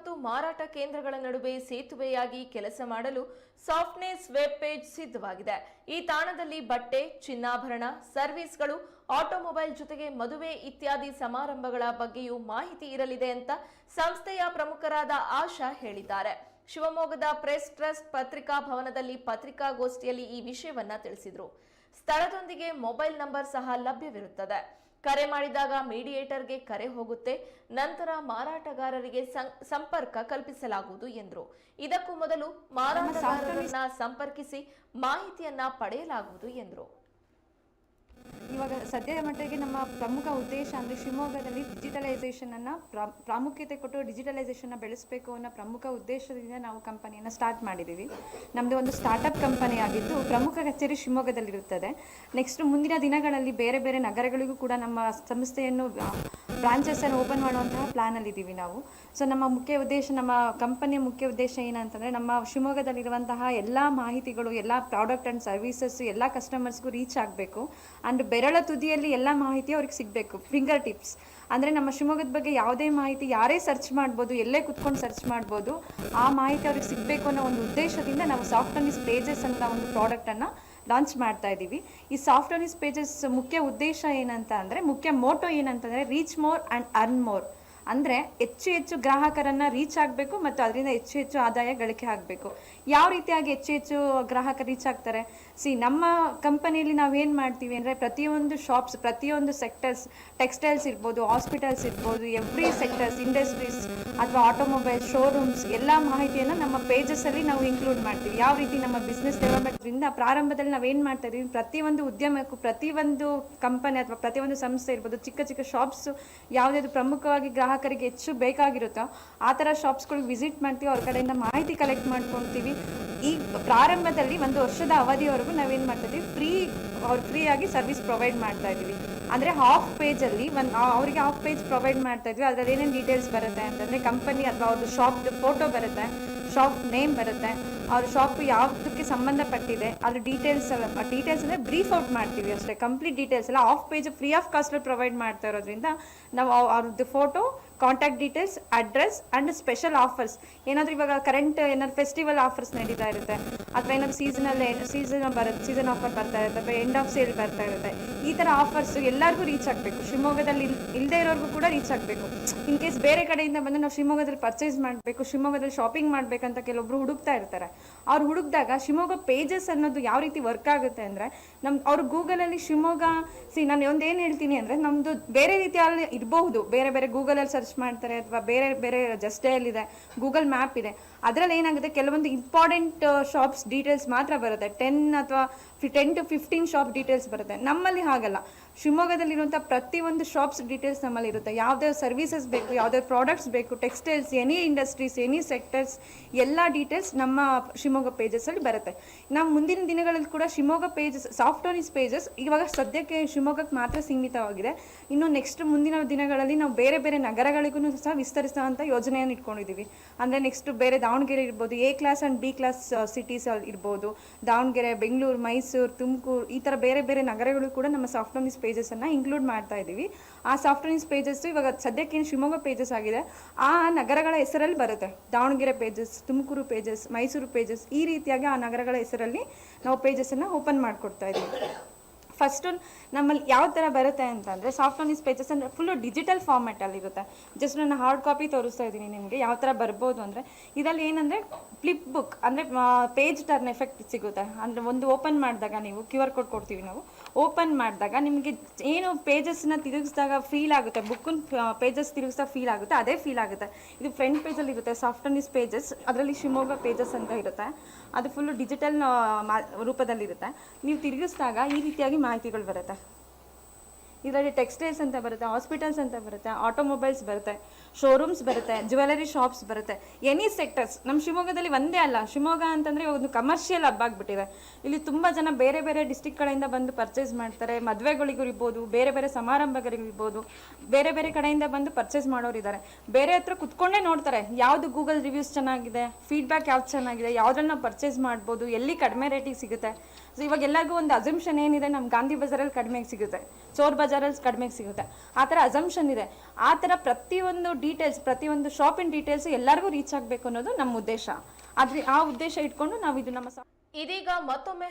ಮತ್ತು ಮಾರಾಟ ಕೇಂದ್ರಗಳ ನಡುವೆ ಸೇತುವೆಯಾಗಿ ಕೆಲಸ ಮಾಡಲು ಸಾಫ್ಟ್ನೆಸ್ ವೆಬ್ ಪೇಜ್ ಸಿದ್ಧವಾಗಿದೆ. ಈ ತಾಣದಲ್ಲಿ ಬಟ್ಟೆ, ಚಿನ್ನಾಭರಣ, ಸರ್ವಿಸ್ಗಳು, ಆಟೋಮೊಬೈಲ್ ಜೊತೆಗೆ ಮದುವೆ ಇತ್ಯಾದಿ ಸಮಾರಂಭಗಳ ಬಗ್ಗೆಯೂ ಮಾಹಿತಿ ಇರಲಿದೆ ಅಂತ ಸಂಸ್ಥೆಯ ಪ್ರಮುಖರಾದ ಆಶಾ ಹೇಳಿದ್ದಾರೆ. ಶಿವಮೊಗ್ಗದ ಪ್ರೆಸ್ ಟ್ರಸ್ಟ್ ಪತ್ರಿಕಾ ಭವನದಲ್ಲಿ ಪತ್ರಿಕಾಗೋಷ್ಠಿಯಲ್ಲಿ ಈ ವಿಷಯವನ್ನ ತಿಳಿಸಿದರು. ಸ್ಥಳದೊಂದಿಗೆ ಮೊಬೈಲ್ ನಂಬರ್ ಸಹ ಲಭ್ಯವಿರುತ್ತದೆ. ಕರೆ ಮಾಡಿದಾಗ ಮೀಡಿಯೇಟರ್ಗೆ ಕರೆ ಹೋಗುತ್ತೆ. ನಂತರ ಮಾರಾಟಗಾರರಿಗೆ ಸಂಪರ್ಕ ಕಲ್ಪಿಸಲಾಗುವುದು ಎಂದರು. ಇದಕ್ಕೂ ಮೊದಲು ಮಾರಾಟಗಾರರನ್ನ ಸಂಪರ್ಕಿಸಿ ಮಾಹಿತಿಯನ್ನ ಪಡೆಯಲಾಗುವುದು ಎಂದರು. ಇವಾಗ ಸದ್ಯದ ಮಟ್ಟಿಗೆ ನಮ್ಮ ಪ್ರಮುಖ ಉದ್ದೇಶ ಅಂದರೆ ಶಿವಮೊಗ್ಗದಲ್ಲಿ ಡಿಜಿಟಲೈಸೇಷನನ್ನು ಪ್ರಾಮುಖ್ಯತೆ ಕೊಟ್ಟು ಡಿಜಿಟಲೈಸೇಷನ್ನ ಬೆಳೆಸಬೇಕು ಅನ್ನೋ ಪ್ರಮುಖ ಉದ್ದೇಶದಿಂದ ನಾವು ಕಂಪನಿಯನ್ನು ಸ್ಟಾರ್ಟ್ ಮಾಡಿದ್ದೀವಿ. ನಮ್ಮದು ಒಂದು ಸ್ಟಾರ್ಟಪ್ ಕಂಪನಿ ಆಗಿದ್ದು ಪ್ರಮುಖ ಕಚೇರಿ ಶಿವಮೊಗ್ಗದಲ್ಲಿರುತ್ತದೆ. ನೆಕ್ಸ್ಟ್ ಮುಂದಿನ ದಿನಗಳಲ್ಲಿ ಬೇರೆ ಬೇರೆ ನಗರಗಳಿಗೂ ಕೂಡ ನಮ್ಮ ಸಂಸ್ಥೆಯನ್ನು ಬ್ರಾಂಚಸನ್ನು ಓಪನ್ ಮಾಡುವಂತಹ ಪ್ಲ್ಯಾನಲ್ಲಿದ್ದೀವಿ ನಾವು. ಸೊ ನಮ್ಮ ಮುಖ್ಯ ಉದ್ದೇಶ, ನಮ್ಮ ಕಂಪನಿಯ ಮುಖ್ಯ ಉದ್ದೇಶ ಏನಂತಂದರೆ ನಮ್ಮ ಶಿವಮೊಗ್ಗದಲ್ಲಿರುವಂತಹ ಎಲ್ಲ ಮಾಹಿತಿಗಳು, ಎಲ್ಲ ಪ್ರಾಡಕ್ಟ್ ಆ್ಯಂಡ್ ಸರ್ವೀಸಸ್ಸು ಎಲ್ಲ ಕಸ್ಟಮರ್ಸ್ಗೂ ರೀಚ್ ಆಗಬೇಕು. ಆ್ಯಂಡ್ ಬೆರಳ ತುದಿಯಲ್ಲಿ ಎಲ್ಲ ಮಾಹಿತಿ ಅವ್ರಿಗೆ ಸಿಗಬೇಕು, ಫಿಂಗರ್ ಟಿಪ್ಸ್. ಅಂದರೆ ನಮ್ಮ ಶಿವಮೊಗ್ಗದ ಬಗ್ಗೆ ಯಾವುದೇ ಮಾಹಿತಿ ಯಾರೇ ಸರ್ಚ್ ಮಾಡ್ಬೋದು, ಎಲ್ಲೇ ಕುತ್ಕೊಂಡು ಸರ್ಚ್ ಮಾಡ್ಬೋದು, ಆ ಮಾಹಿತಿ ಅವ್ರಿಗೆ ಸಿಗಬೇಕು ಅನ್ನೋ ಒಂದು ಉದ್ದೇಶದಿಂದ ನಾವು ಸಾಫ್ಟ್ವೇರ್ ಪೇಜಸ್ ಅಂತ ಒಂದು ಪ್ರಾಡಕ್ಟನ್ನು ಲಾಂಚ್ ಮಾಡ್ತಾ ಇದ್ದೀವಿ. ಈ ಸಾಫ್ಟ್ವೇರ್ ಪೇಜಸ್ ಮುಖ್ಯ ಉದ್ದೇಶ ಏನಂತ ಅಂದರೆ, ಮುಖ್ಯ ಮೋಟೋ ಏನಂತಂದರೆ reach more and earn more. ಅಂದರೆ ಹೆಚ್ಚು ಹೆಚ್ಚು ಗ್ರಾಹಕರನ್ನು ರೀಚ್ ಆಗಬೇಕು ಮತ್ತು ಅದರಿಂದ ಹೆಚ್ಚು ಹೆಚ್ಚು ಆದಾಯ ಗಳಿಕೆ ಆಗಬೇಕು. ಯಾವ ರೀತಿಯಾಗಿ ಹೆಚ್ಚು ಹೆಚ್ಚು ಗ್ರಾಹಕರು ರೀಚ್ ಆಗ್ತಾರೆ? ನಮ್ಮ ಕಂಪನಿಯಲ್ಲಿ ನಾವೇನು ಮಾಡ್ತೀವಿ ಅಂದರೆ, ಪ್ರತಿಯೊಂದು ಶಾಪ್ಸ್, ಪ್ರತಿಯೊಂದು ಸೆಕ್ಟರ್ಸ್, ಟೆಕ್ಸ್ಟೈಲ್ಸ್ ಇರ್ಬೋದು, ಹಾಸ್ಪಿಟಲ್ಸ್ ಇರ್ಬೋದು, ಎವ್ರಿ ಸೆಕ್ಟರ್ಸ್, ಇಂಡಸ್ಟ್ರೀಸ್ ಅಥವಾ ಆಟೋಮೊಬೈಲ್ ಶೋರೂಮ್ಸ್ ಎಲ್ಲ ಮಾಹಿತಿಯನ್ನು ನಮ್ಮ ಪೇಜಸ್ಸಲ್ಲಿ ನಾವು ಇನ್ಕ್ಲೂಡ್ ಮಾಡ್ತೀವಿ. ಯಾವ ರೀತಿ ನಮ್ಮ ಬಿಸ್ನೆಸ್ ಡೆವಲಪ್ಮೆಂಟ್ರಿಂದ ಪ್ರಾರಂಭದಲ್ಲಿ ನಾವೇನು ಮಾಡ್ತಾ ಇದ್ದೀವಿ, ಪ್ರತಿಯೊಂದು ಉದ್ಯಮಕ್ಕೂ, ಪ್ರತಿಯೊಂದು ಕಂಪನಿ ಅಥವಾ ಪ್ರತಿಯೊಂದು ಸಂಸ್ಥೆ ಇರ್ಬೋದು, ಚಿಕ್ಕ ಚಿಕ್ಕ ಶಾಪ್ಸು ಯಾವುದಾದ್ರು ಪ್ರಮುಖವಾಗಿ ಗ್ರಾಹಕರಿಗೆ ಹೆಚ್ಚು ಬೇಕಾಗಿರುತ್ತೋ ಆ ಥರ ಶಾಪ್ಸ್ಗಳಿಗೆ ವಿಸಿಟ್ ಮಾಡ್ತೀವಿ, ಅವ್ರ ಕಡೆಯಿಂದ ಮಾಹಿತಿ ಕಲೆಕ್ಟ್ ಮಾಡ್ಕೊಳ್ತೀವಿ. ಈ ಪ್ರಾರಂಭದಲ್ಲಿ 1 ವರ್ಷದ ಅವಧಿವರೆಗೂ ನಾವೇನು ಮಾಡ್ತಾ ಇದ್ದೀವಿ, ಫ್ರೀಯಾಗಿ ಸರ್ವಿಸ್ ಪ್ರೊವೈಡ್ ಮಾಡ್ತಾ ಇದ್ದೀವಿ. ಅಂದರೆ ಹಾಫ್ ಪೇಜಲ್ಲಿ ಅವರಿಗೆ ಹಾಫ್ ಪೇಜ್ ಪ್ರೊವೈಡ್ ಮಾಡ್ತಾ ಇದ್ವಿ. ಅದರಲ್ಲಿ ಏನೇನು ಡೀಟೇಲ್ಸ್ ಬರುತ್ತೆ ಅಂತಂದರೆ, ಕಂಪನಿ ಅಥವಾ ಅವ್ರದ್ದು ಶಾಪ್ದು ಫೋಟೋ ಬರುತ್ತೆ, ಶಾಪ್ ನೇಮ್ ಬರುತ್ತೆ, ಅವ್ರ ಶಾಪ್ ಯಾವುದಕ್ಕೆ ಸಂಬಂಧಪಟ್ಟಿದೆ ಅದ್ರ ಡೀಟೇಲ್ಸ್ ಅಂದರೆ ಬ್ರೀಫ್ ಔಟ್ ಮಾಡ್ತೀವಿ ಅಷ್ಟೇ. ಕಂಪ್ಲೀಟ್ ಡೀಟೇಲ್ಸ್ ಎಲ್ಲ ಆಫ್ ಪೇಜ್ ಫ್ರೀ ಆಫ್ ಕಾಸ್ಟಲ್ಲಿ ಪ್ರೊವೈಡ್ ಮಾಡ್ತಾ ಇರೋದ್ರಿಂದ ನಾವು ಅವ್ರದ್ದು photo, contact details, address and special offers. ಏನಾದರೂ ಇವಾಗ ಕರೆಂಟ್ ಏನಾದ್ರು ಫೆಸ್ಟಿವಲ್ ಆಫರ್ಸ್ ನಡೀತಾ ಇರುತ್ತೆ, ಅಥವಾ ಏನಾದರೂ ಸೀಸನ್ ಆಫರ್ ಬರ್ತಾ ಇರುತ್ತೆ, ಅಥವಾ ಎಂಡ್ ಆಫ್ ಸೇಲ್ ಬರ್ತಾ ಇರುತ್ತೆ. ಈ ಥರ ಆಫರ್ಸ್ ಎಲ್ಲರಿಗೂ ರೀಚ್ ಆಗಬೇಕು. ಶಿವಮೊಗ್ಗದಲ್ಲಿ ಇಲ್ಲದೇ ಇರೋರ್ಗೂ ಕೂಡ ರೀಚ್ ಆಗಬೇಕು. ಇನ್ ಕೇಸ್ ಬೇರೆ ಕಡೆಯಿಂದ ಬಂದು ನಾವು ಶಿವಮೊಗ್ಗದಲ್ಲಿ ಪರ್ಚೇಸ್ ಮಾಡಬೇಕು, ಶಿವಮೊಗ್ಗದಲ್ಲಿ ಶಾಪಿಂಗ್ ಮಾಡಬೇಕಂತ ಕೆಲವೊಬ್ರು ಹುಡುಕ್ತಾ ಇರ್ತಾರೆ. ಅವ್ರು ಹುಡುಕಿದಾಗ ಶಿವಮೊಗ್ಗ ಪೇಜಸ್ ಅನ್ನೋದು ಯಾವ ರೀತಿ ವರ್ಕ್ ಆಗುತ್ತೆ ಅಂದರೆ, ಅವ್ರು ಗೂಗಲಲ್ಲಿ ಶಿವಮೊಗ್ಗ ನಾನು ಒಂದೇನು ಹೇಳ್ತೀನಿ ಅಂದರೆ, ನಮ್ಮದು ಬೇರೆ ರೀತಿಯಲ್ಲಿ ಇರಬಹುದು, ಬೇರೆ ಬೇರೆ ಗೂಗಲಲ್ಲಿ ಸರ್ಚ್ ಮಾಡ್ತಾರೆ, ಅಥವಾ ಬೇರೆ ಬೇರೆ ಜಸ್ಟೇಲಿದೆ, ಗೂಗಲ್ ಮ್ಯಾಪ್ ಇದೆ. ಅದರಲ್ಲಿ ಏನಾಗುತ್ತೆ, ಕೆಲವೊಂದು ಇಂಪಾರ್ಟೆಂಟ್ ಶಾಪ್ಸ್ ಡೀಟೇಲ್ಸ್ ಮಾತ್ರ ಬರುತ್ತೆ, 10 to 15 ಶಾಪ್ ಡೀಟೇಲ್ಸ್ ಬರುತ್ತೆ. ನಮ್ಮಲ್ಲಿ ಹಾಗಲ್ಲ. ಶಿವಮೊಗ್ಗದಲ್ಲಿರುವಂಥ ಪ್ರತಿಯೊಂದು ಶಾಪ್ಸ್ ಡೀಟೇಲ್ಸ್ ನಮ್ಮಲ್ಲಿ ಇರುತ್ತೆ. ಯಾವುದೇ ಸರ್ವಿಸಸ್ ಬೇಕು, ಯಾವುದೇ ಪ್ರಾಡಕ್ಟ್ಸ್ ಬೇಕು, textiles, any industries, any sectors, ಎಲ್ಲ ಡೀಟೇಲ್ಸ್ ನಮ್ಮ ಶಿವಮೊಗ್ಗ ಪೇಜಸ್ಸಲ್ಲಿ ಬರುತ್ತೆ. ನಾವು ಮುಂದಿನ ದಿನಗಳಲ್ಲಿ ಕೂಡ ಶಿವಮೊಗ್ಗ ಪೇಜಸ್, ಸಾಫ್ಟ್ವೇರ್ ಪೇಜಸ್ ಇವಾಗ ಸದ್ಯಕ್ಕೆ ಶಿವಮೊಗ್ಗಕ್ಕೆ ಮಾತ್ರ ಸೀಮಿತವಾಗಿದೆ. ಇನ್ನು ನೆಕ್ಸ್ಟ್ ಮುಂದಿನ ದಿನಗಳಲ್ಲಿ ನಾವು ಬೇರೆ ಬೇರೆ ನಗರಗಳಿಗೂ ಸಹ ವಿಸ್ತರಿಸುವಂಥ ಯೋಜನೆಯನ್ನು ಇಟ್ಕೊಂಡಿದ್ದೀವಿ. ಅಂದರೆ ನೆಕ್ಸ್ಟ್ ಬೇರೆ ದಾವಣಗೆರೆ ಇರ್ಬೋದು, A class and B class cities ಇರ್ಬೋದು, ದಾವಣಗೆರೆ, ಬೆಂಗಳೂರು, ಮೈಸೂರು, ತುಮಕೂರು, ಈ ಥರ ಬೇರೆ ಬೇರೆ ನಗರಗಳು ಕೂಡ ನಮ್ಮ ಸಾಫ್ಟ್ವೇರ್ ಪೇಜಸ್ಸನ್ನು ಇನ್ಕ್ಲೂಡ್ ಮಾಡ್ತಾ ಇದ್ದೀವಿ. ಆ ಸಾಫ್ಟ್ವೇರ್ ಪೇಜಸ್ ಇವಾಗ ಸದ್ಯಕ್ಕೆ ಶಿವಮೊಗ್ಗ ಪೇಜಸ್ ಆಗಿದೆ, ಆ ನಗರಗಳ ಹೆಸರಲ್ಲಿ ಬರುತ್ತೆ. Davanagere pages, Tumakuru pages, Mysuru pages, ಈ ರೀತಿಯಾಗಿ ಆ ನಗರಗಳ ಹೆಸರಲ್ಲಿ ನಾವು ಪೇಜಸ್ಸನ್ನು ಓಪನ್ ಮಾಡಿಕೊಡ್ತಾ ಇದ್ದೀವಿ. ಫಸ್ಟು ನಮ್ಮಲ್ಲಿ ಯಾವ ಥರ ಬರುತ್ತೆ ಅಂತಂದರೆ, ಸಾಫ್ಟ್ವೇರ್ ಪೇಜಸ್ ಅಂದರೆ ಫುಲ್ಲು ಡಿಜಿಟಲ್ ಫಾರ್ಮ್ಯಾಟಲ್ಲಿರುತ್ತೆ. ಜಸ್ಟ್ ನಾನು ಹಾರ್ಡ್ ಕಾಪಿ ತೋರಿಸ್ತಾ ಇದ್ದೀನಿ ನಿಮಗೆ ಯಾವ ಥರ ಬರ್ಬೋದು ಅಂದರೆ, ಇದರಲ್ಲಿ ಏನಂದರೆ ಫ್ಲಿಪ್ ಬುಕ್ ಅಂದರೆ ಪೇಜ್ ಟರ್ನ್ ಎಫೆಕ್ಟ್ ಸಿಗುತ್ತೆ. ಅಂದರೆ ಒಂದು ಓಪನ್ ಮಾಡಿದಾಗ, ನೀವು QR ಕೋಡ್ ಕೊಡ್ತೀವಿ ನಾವು, ಓಪನ್ ಮಾಡಿದಾಗ ನಿಮಗೆ ಏನು ಪೇಜಸ್ನ ತಿರುಗಿಸಿದಾಗ ಫೀಲ್ ಆಗುತ್ತೆ, ಬುಕ್ಕನ್ನು ಪೇಜಸ್ ತಿರುಗಿಸಿದಾಗ ಫೀಲ್ ಆಗುತ್ತೆ, ಅದೇ ಫೀಲ್ ಆಗುತ್ತೆ. ಇದು ಫ್ರಂಟ್ ಪೇಜಲ್ಲಿ ಇರುತ್ತೆ ಸಾಫ್ಟ್ವೇರ್ ಪೇಜಸ್, ಅದರಲ್ಲಿ ಶಿವಮೊಗ್ಗ ಪೇಜಸ್ ಅಂತ ಇರುತ್ತೆ. ಅದು ಫುಲ್ಲು ಡಿಜಿಟಲ್ ರೂಪದಲ್ಲಿರುತ್ತೆ. ನೀವು ತಿರುಗಿಸಿದಾಗ ಈ ರೀತಿಯಾಗಿ ಮಾಹಿತಿಗಳು ಬರುತ್ತೆ. ಇದರಲ್ಲಿ ಟೆಕ್ಸ್ಟೈಲ್ಸ್ ಅಂತ ಬರುತ್ತೆ, ಹಾಸ್ಪಿಟಲ್ಸ್ ಅಂತ ಬರುತ್ತೆ, ಆಟೋಮೊಬೈಲ್ಸ್ ಬರುತ್ತೆ, ಶೋರೂಮ್ಸ್ ಬರುತ್ತೆ, ಜ್ಯುವೆಲರಿ ಶಾಪ್ಸ್ ಬರುತ್ತೆ, ಎನಿ ಸೆಕ್ಟರ್ಸ್. ನಮ್ಮ ಶಿವಮೊಗ್ಗದಲ್ಲಿ ಒಂದೇ ಅಲ್ಲ, ಶಿವಮೊಗ್ಗ ಅಂತಂದರೆ ಒಂದು ಕಮರ್ಷಿಯಲ್ ಹಬ್ ಆಗಿಬಿಟ್ಟಿದೆ. ಇಲ್ಲಿ ತುಂಬ ಜನ ಬೇರೆ ಬೇರೆ ಡಿಸ್ಟಿಕ್ಗಳಿಂದ ಬಂದು ಪರ್ಚೇಸ್ ಮಾಡ್ತಾರೆ. ಮದುವೆಗಳಿಗೂ ಇರ್ಬೋದು, ಬೇರೆ ಬೇರೆ ಸಮಾರಂಭಗಳಿರ್ಬೋದು, ಬೇರೆ ಬೇರೆ ಕಡೆಯಿಂದ ಬಂದು ಪರ್ಚೇಸ್ ಮಾಡೋರಿದ್ದಾರೆ. ಬೇರೆ ಹತ್ರ ಕುತ್ಕೊಂಡೇ ನೋಡ್ತಾರೆ ಯಾವುದು ಗೂಗಲ್ ರಿವ್ಯೂಸ್ ಚೆನ್ನಾಗಿದೆ, ಫೀಡ್ಬ್ಯಾಕ್ ಯಾವ್ದು ಚೆನ್ನಾಗಿದೆ, ಯಾವುದನ್ನು ಪರ್ಚೇಸ್ ಮಾಡ್ಬೋದು, ಎಲ್ಲಿ ಕಡಿಮೆ ರೇಟಿಗೆ ಸಿಗುತ್ತೆ. ಸೊ ಇವಾಗ ಎಲ್ಲರಿಗೂ ಒಂದು ಅಸಂಪ್ಷನ್ ಏನಿದೆ, ನಮ್ಮ ಗಾಂಧಿ ಬಜಾರಲ್ಲಿ ಕಡಿಮೆಗೆ ಸಿಗುತ್ತೆ, ಚೋರ್ ಬಜಾರಲ್ಲಿ ಕಡಿಮೆಗೆ ಸಿಗುತ್ತೆ, ಆ ಥರ ಅಸಂಪ್ಷನ್ ಇದೆ. ಆ ಥರ ಪ್ರತಿಯೊಂದು ಡೀಟೇಲ್ಸ್, ಪ್ರತಿಯೊಂದು ಶಾಪಿನ ಡೀಟೇಲ್ಸ್ ಎಲ್ಲರಿಗೂ ರೀಚ್ ಆಗಬೇಕು ಅನ್ನೋದು ನಮ್ಮ ಉದ್ದೇಶ. ಆದರೆ ಆ ಉದ್ದೇಶ ಇಟ್ಕೊಂಡು ನಾವು ಇದು ನಮ್ಮ ಇದೀಗ ಮತ್ತೊಮ್ಮೆ